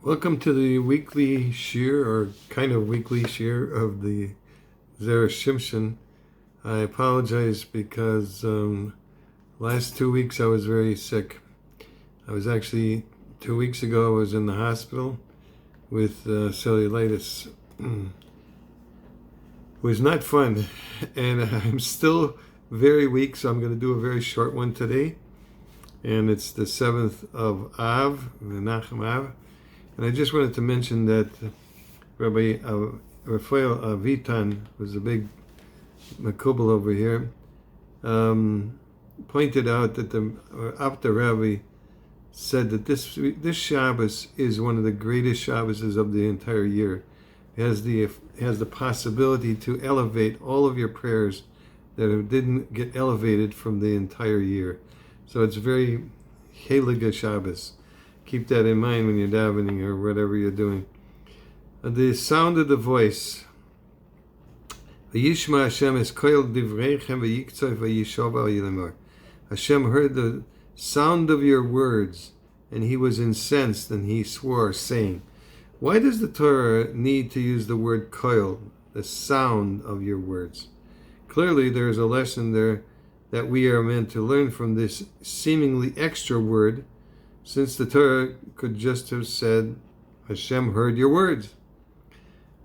Welcome to the weekly shir, or kind of weekly shir, of the Zera Shimshon. I apologize because last 2 weeks I was very sick. I was actually, 2 weeks ago, I was in the hospital with cellulitis. It was not fun, and I'm still very weak, so I'm going to do a very short one today. And it's the 7th of Av, Menachem Av. And I just wanted to mention that Rabbi Raphael Avitan, who's a big makubal over here, pointed out that the Apta Rabbi said that this Shabbos is one of the greatest Shabbos of the entire year. It has the possibility to elevate all of your prayers that didn't get elevated from the entire year. So it's very Heilige Shabbos. Keep that in mind when you're davening or whatever you're doing. The sound of the voice. V'yishma Hashem es koil divreichem v'yiktzov v'yishov al yilemor. Hashem heard the sound of your words, and he was incensed, and he swore, saying, why does the Torah need to use the word koil, the sound of your words? Clearly there is a lesson there that we are meant to learn from this seemingly extra word, since the Torah could just have said, Hashem heard your words.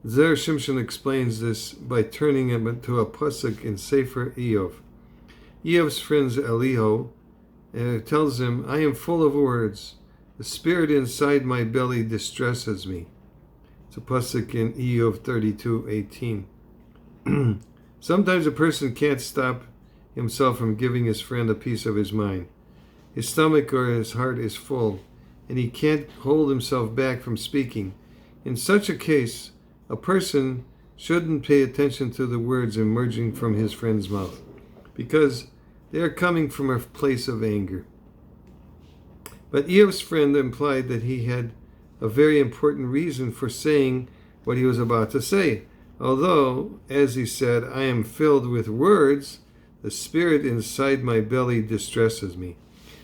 Zera Shimshon explains this by turning him to a pasuk in Sefer Eov. Eov's friend Elihu tells him, I am full of words. The spirit inside my belly distresses me. It's a pasuk in Eov 32:18. Sometimes a person can't stop himself from giving his friend a piece of his mind. His stomach or his heart is full, and he can't hold himself back from speaking. In such a case, a person shouldn't pay attention to the words emerging from his friend's mouth, because they are coming from a place of anger. But Eov's friend implied that he had a very important reason for saying what he was about to say. Although, as he said, I am filled with words, the spirit inside my belly distresses me,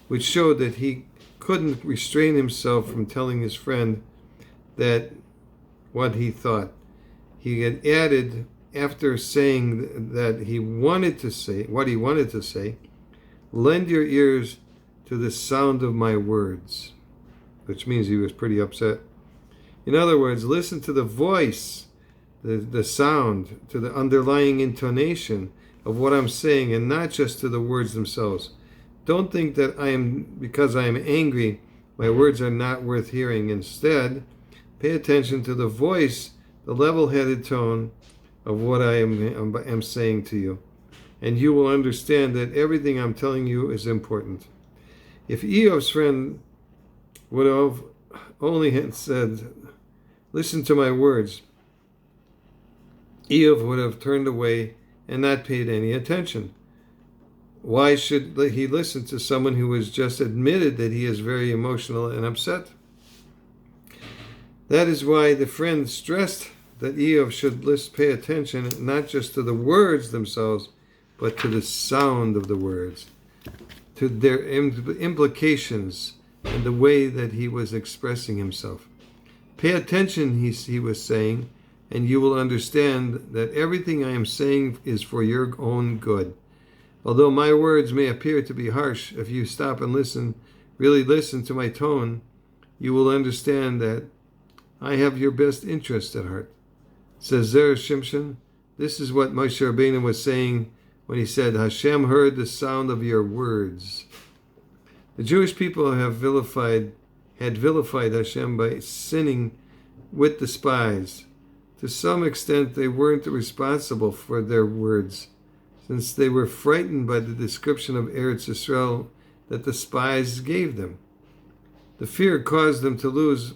which showed that he couldn't restrain himself from telling his friend that what he thought. He had added, after saying that he wanted to say what he wanted to say, lend your ears to the sound of my words, which means he was pretty upset. In other words, listen to the voice, the sound, to the underlying intonation of what I'm saying, and not just to the words themselves. Don't think that because I am angry, my words are not worth hearing. Instead, pay attention to the voice, the level-headed tone of what I am saying to you, and you will understand that everything I'm telling you is important. If Eov's friend would have only had said, listen to my words, Eov would have turned away and not paid any attention. Why should he listen to someone who has just admitted that he is very emotional and upset? That is why the friend stressed that Eov should pay attention not just to the words themselves, but to the sound of the words, to their implications and the way that he was expressing himself. Pay attention, he was saying, and you will understand that everything I am saying is for your own good. Although my words may appear to be harsh, if you stop and really listen to my tone, you will understand that I have your best interest at heart. Says Zera Shimshon, this is what Moshe Rabbeinu was saying when he said, Hashem heard the sound of your words. The Jewish people had vilified Hashem by sinning with the spies. To some extent, they weren't responsible for their words, since they were frightened by the description of Eretz Yisrael that the spies gave them. The fear caused them to lose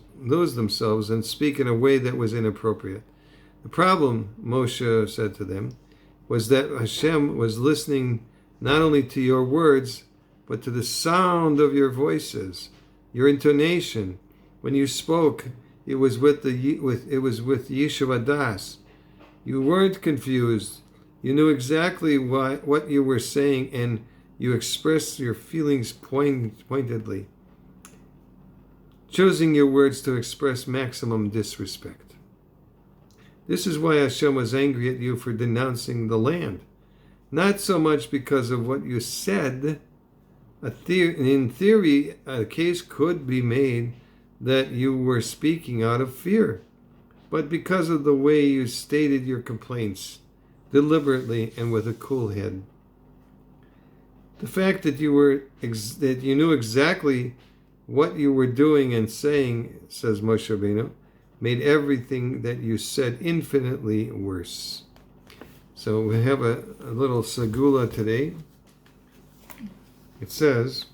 themselves and speak in a way that was inappropriate. The problem, Moshe said to them, was that Hashem was listening not only to your words, but to the sound of your voices, your intonation. When you spoke, it was with Yishuv Adas. You weren't confused. You knew exactly what you were saying, and you expressed your feelings pointedly. choosing your words to express maximum disrespect. This is why Hashem was angry at you for denouncing the land. Not so much because of what you said. In theory, a case could be made that you were speaking out of fear, but because of the way you stated your complaints, deliberately and with a cool head. The fact that you knew exactly what you were doing and saying, says Moshe Rabbeinu, made everything that you said infinitely worse. So we have a little segula today. It says,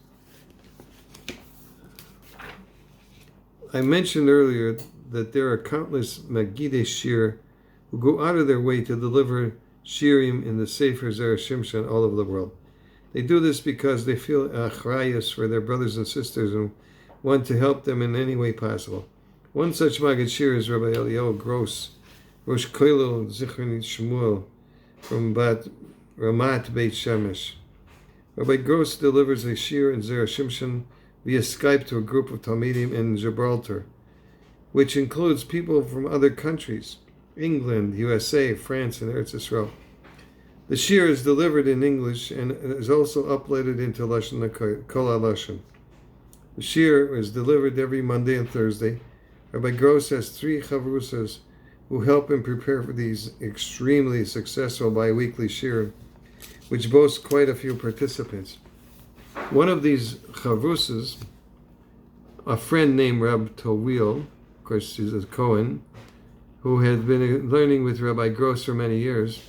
I mentioned earlier that there are countless Magidei Shir who go out of their way to deliver shirim in the Sefer Zera Shimshon all over the world. They do this because they feel achrayus for their brothers and sisters and want to help them in any way possible. One such Magid Shir is Rabbi Eliyahu Gross, Rosh Koilel Zichron Shmuel, from Bat Ramat Beit Shemesh. Rabbi Gross delivers a shir in Zera Shimshon via Skype to a group of Talmidim in Gibraltar, which includes people from other countries, England, USA, France, and Eretz Yisrael. The shir is delivered in English and is also uploaded into Lashon Kol HaLashon. The shir is delivered every Monday and Thursday. Rabbi Gross has 3 chavrusas who help him prepare for these extremely successful bi-weekly shir, which boasts quite a few participants. One of these chavrusas, a friend named Rab Towil, of course he's a Cohen, who had been learning with Rabbi Gross for many years.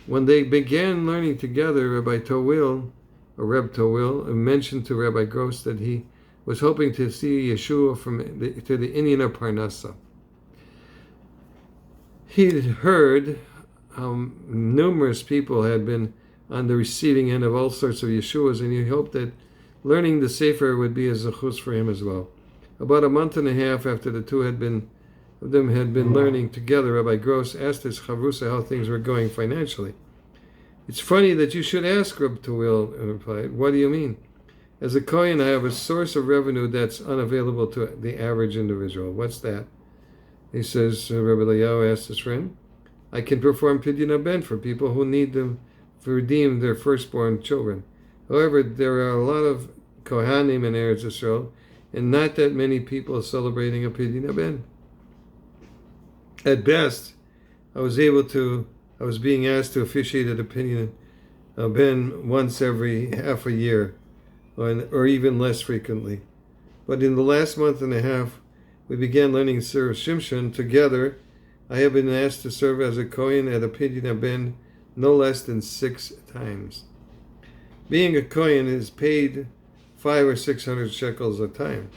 When they began learning together, Rabbi Towil, or Reb Towil, mentioned to Rabbi Gross that he was hoping to see Yeshua to the Indian of Parnassa. He'd heard how numerous people had been on the receiving end of all sorts of Yeshuas, and he hoped that learning the Sefer would be a zechus for him as well. About a month and a half after the two of them had been learning together, Rabbi Gross asked his chavrusa how things were going financially. "It's funny that you should ask," Reb Towil replied. "What do you mean?" "As a Kohen, I have a source of revenue that's unavailable to the average individual." "What's that?" He says, Rabbi Eliyahu asked his friend, "I can perform Pidyon HaBen for people who need them to redeem their firstborn children. However, there are a lot of Kohanim in Eretz Yisrael, and not that many people celebrating a Pidyon HaBen. At best, I was being asked to officiate at a Pidyon HaBen once every half a year, or even less frequently. But in the last month and a half, we began learning Zera Shimshon together. I have been asked to serve as a Kohen at a Pidyon HaBen no less than 6 times. Being a Kohen is paid 500 or 600 shekels a time.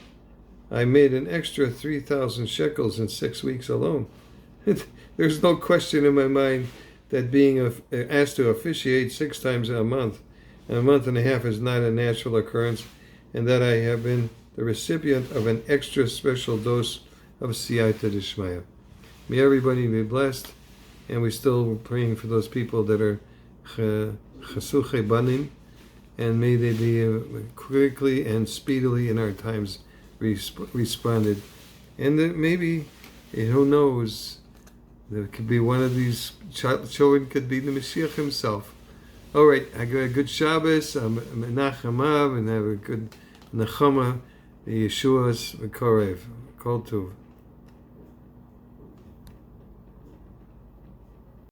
I made an extra 3,000 shekels in 6 weeks alone. There's no question in my mind that being asked to officiate 6 times a month and a half is not a natural occurrence, and that I have been the recipient of an extra special dose of Siyata D'Shmaya. May everybody be blessed, and we're still praying for those people that are Chasuche Banim, and may they be quickly and speedily in our times responded. And that maybe, who knows, there could be one of these children could be the Mashiach himself. All right, I got a good Shabbos, Menachamav, and have a good Nechama, Yeshua's Korev. Kol Tov.